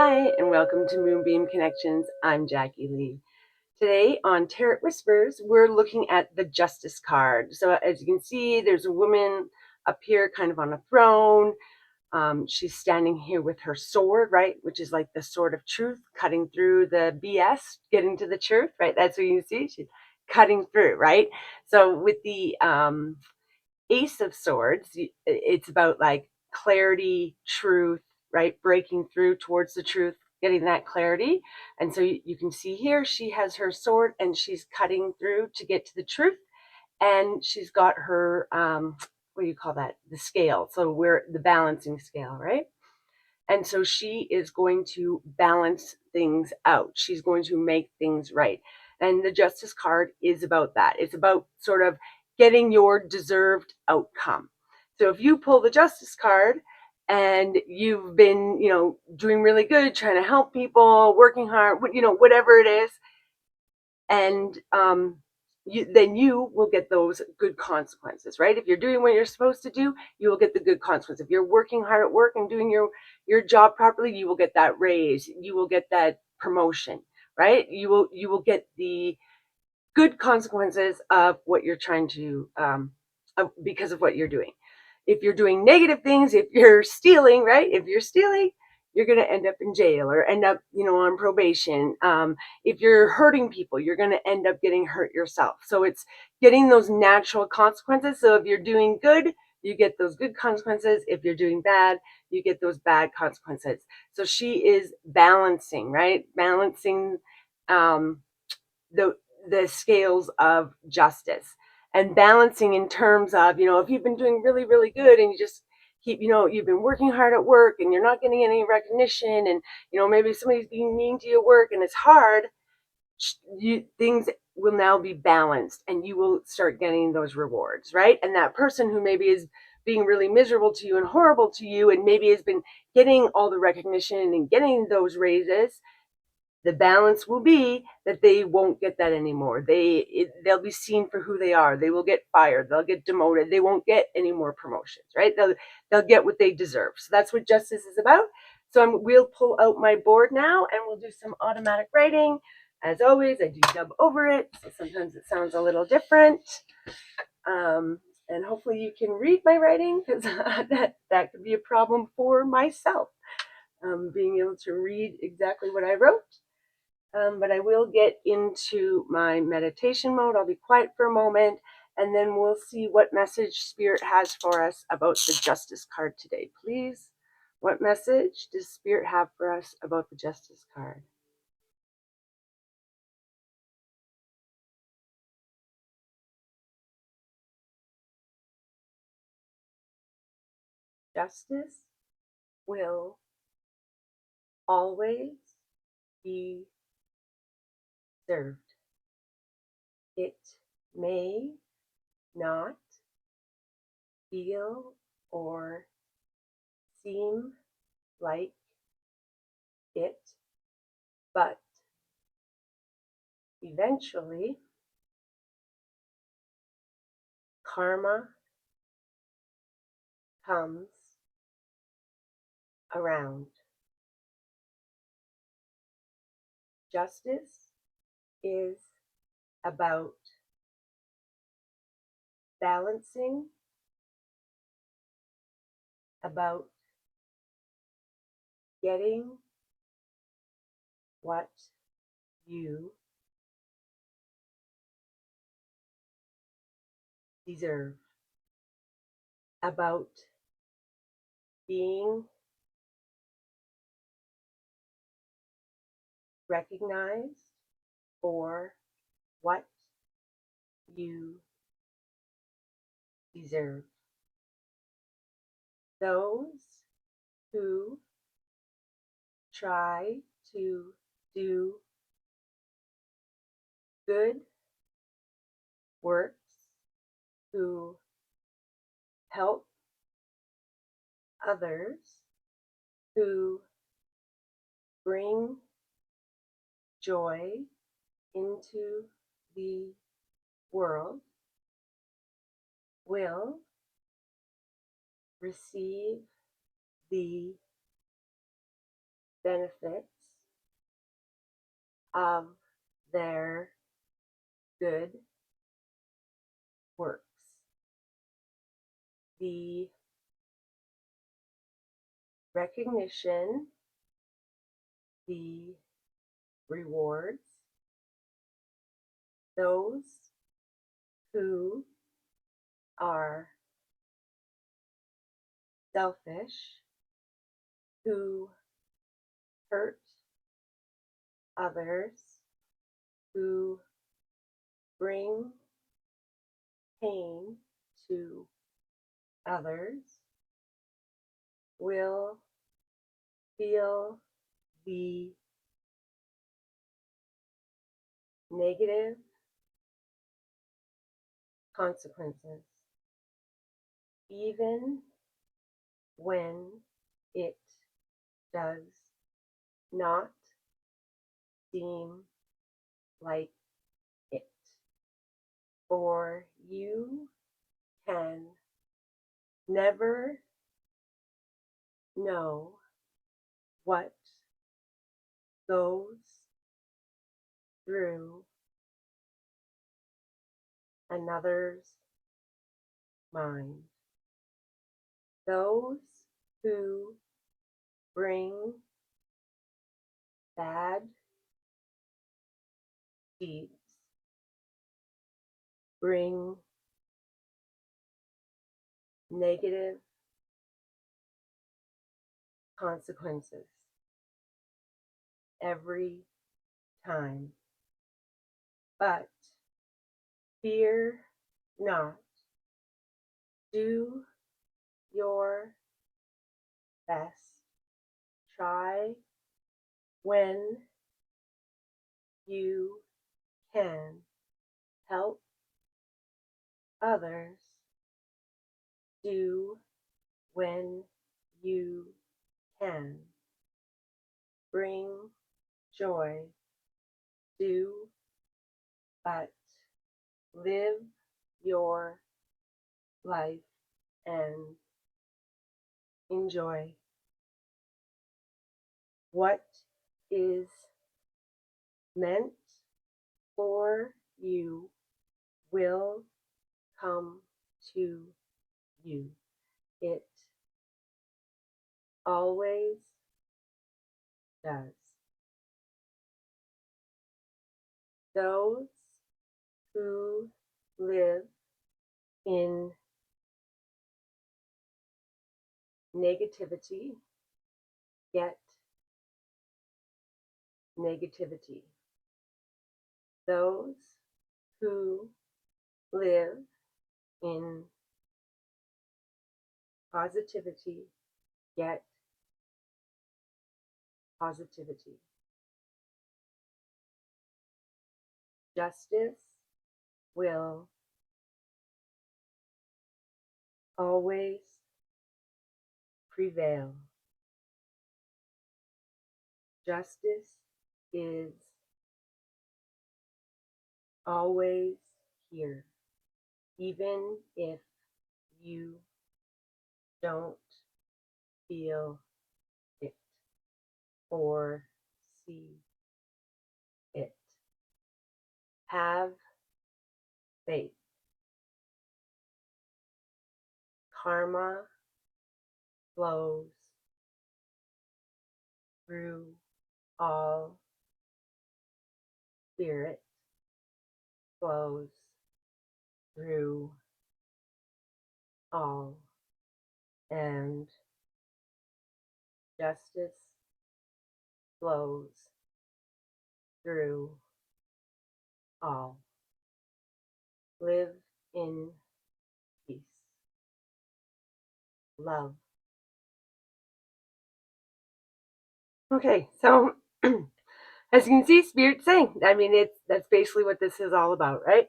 Hi, and welcome to Moonbeam Connections. I'm Jacqui-Leigh. Today on Tarot Whispers, we're looking at the Justice card. So as you can see, there's a woman up here kind of on a throne. She's standing here with her sword, right? Which is like the sword of truth, cutting through the BS, getting to the truth, right? That's what you see. She's cutting through, right? So with the Ace of Swords, it's about like clarity, truth, right? Breaking through towards the truth, getting that clarity. And so you can see here, she has her sword and she's cutting through to get to the truth. And she's got her, what do you call that? The scale. So we're the balancing scale, right? And so she is going to balance things out. She's going to make things right. And the Justice card is about that. It's about sort of getting your deserved outcome. So if you pull the Justice card and you've been, doing really good, trying to help people, working hard, whatever it is, and then you will get those good consequences, right? If you're doing what you're supposed to do, you will get the good consequences. If you're working hard at work and doing your job properly, you will get that raise. You will get that promotion, right? You will get the good consequences of what you're trying to because of what you're doing. If you're doing negative things, if you're stealing, right? If you're stealing, you're going to end up in jail or end up, on probation. If you're hurting people, you're going to end up getting hurt yourself. So it's getting those natural consequences. So if you're doing good, you get those good consequences. If you're doing bad, you get those bad consequences. So she is balancing, right? Balancing the scales of justice, and balancing in terms of, if you've been doing really, really good and you just keep, you've been working hard at work and you're not getting any recognition, and, maybe somebody's being mean to your work and it's hard, things will now be balanced and you will start getting those rewards, right? And that person who maybe is being really miserable to you and horrible to you and maybe has been getting all the recognition and getting those raises, the balance will be that they won't get that anymore. They'll be seen for who they are. They will get fired. They'll get demoted. They won't get any more promotions, right? They'll get what they deserve. So that's what justice is about. So we'll pull out my board now and we'll do some automatic writing. As always, I do dub over it, so sometimes it sounds a little different. And hopefully you can read my writing, because that could be a problem for myself, being able to read exactly what I wrote. But I will get into my meditation mode. I'll be quiet for a moment, and then we'll see what message Spirit has for us about the Justice card today. Please, what message does Spirit have for us about the Justice card? Justice will always be served. It may not feel or seem like it, but eventually karma comes around. Justice is about balancing, about getting what you deserve, about being recognized for what you deserve. Those who try to do good works, who help others, who bring joy into the world, will receive the benefits of their good works. The recognition, the rewards, those who are selfish, who hurt others, who bring pain to others, will feel the negative consequences, even when it does not seem like it. For you can never know what goes through another's mind. Those who bring bad deeds bring negative consequences every time. But fear not. Do your best. Try when you can help others. Do when you can. Bring joy. Do but live your life and enjoy. What is meant for you will come to you. It always does. Those who live in negativity get negativity. Those who live in positivity get positivity. Justice will always prevail. Justice is always here, even if you don't feel it or see it. Have faith. Karma flows through all. Spirit flows through all. And justice flows through all. Live in peace. Love. Okay, so as you can see, Spirit's saying, that's basically what this is all about, right?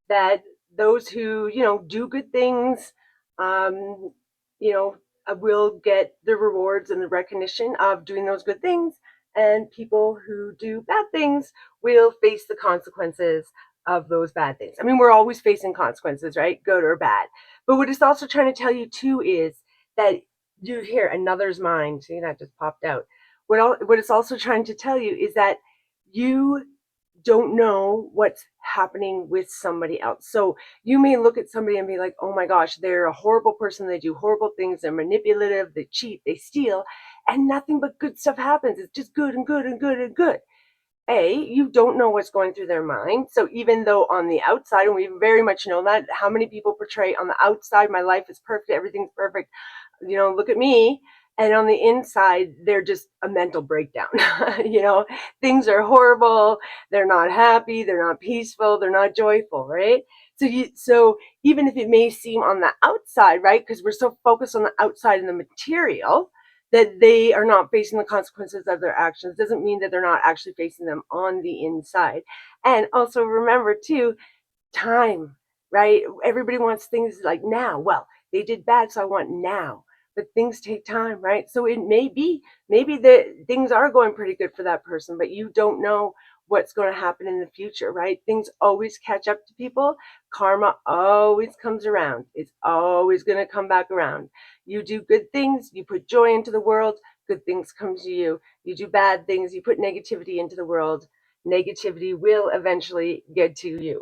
That those who, do good things, um, will get the rewards and the recognition of doing those good things. And people who do bad things will face the consequences of those bad things. We're always facing consequences, right? Good or bad. But what it's also trying to tell you too is that you hear another's mind. See, that just popped out. what it's also trying to tell you is that you don't know what's happening with somebody else. So you may look at somebody and be like, oh my gosh, they're a horrible person. They do horrible things. They're manipulative. They cheat. They steal. And nothing but good stuff happens. It's just good and good and good and good. You don't know what's going through their mind. So even though on the outside, and we very much know that, how many people portray on the outside, my life is perfect, everything's perfect, look at me. And on the inside, they're just a mental breakdown. Things are horrible. They're not happy. They're not peaceful. They're not joyful, right? So even if it may seem on the outside, right? Because we're so focused on the outside and the material, that they are not facing the consequences of their actions doesn't mean that they're not actually facing them on the inside. And also remember too, time, right? Everybody wants things like now. Well, they did bad, so I want now. But things take time, right? So it may be, maybe the things are going pretty good for that person, but you don't know what's going to happen in the future, right? Things always catch up to people. Karma always comes around. It's always going to come back around. You do good things, you put joy into the world, good things come to you. You do bad things, you put negativity into the world, negativity will eventually get to you.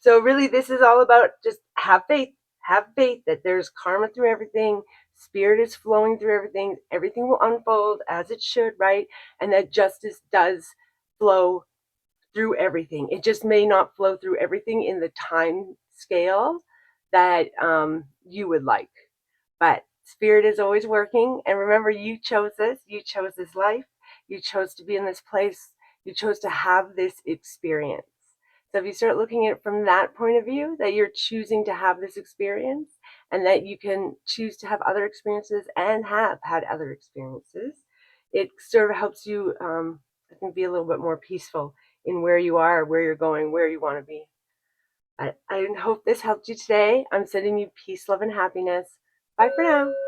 So really, this is all about just have faith that there's karma through everything. Spirit is flowing through everything. Everything will unfold as it should, right? And that justice does flow through everything. It just may not flow through everything in the time scale that you would like. But Spirit is always working. And remember, you chose this. You chose this life. You chose to be in this place. You chose to have this experience. So if you start looking at it from that point of view, that you're choosing to have this experience and that you can choose to have other experiences and have had other experiences, it sort of helps you, I think, be a little bit more peaceful in where you are, where you're going, where you want to be. I hope this helped you today. I'm sending you peace, love, and happiness. Bye for now.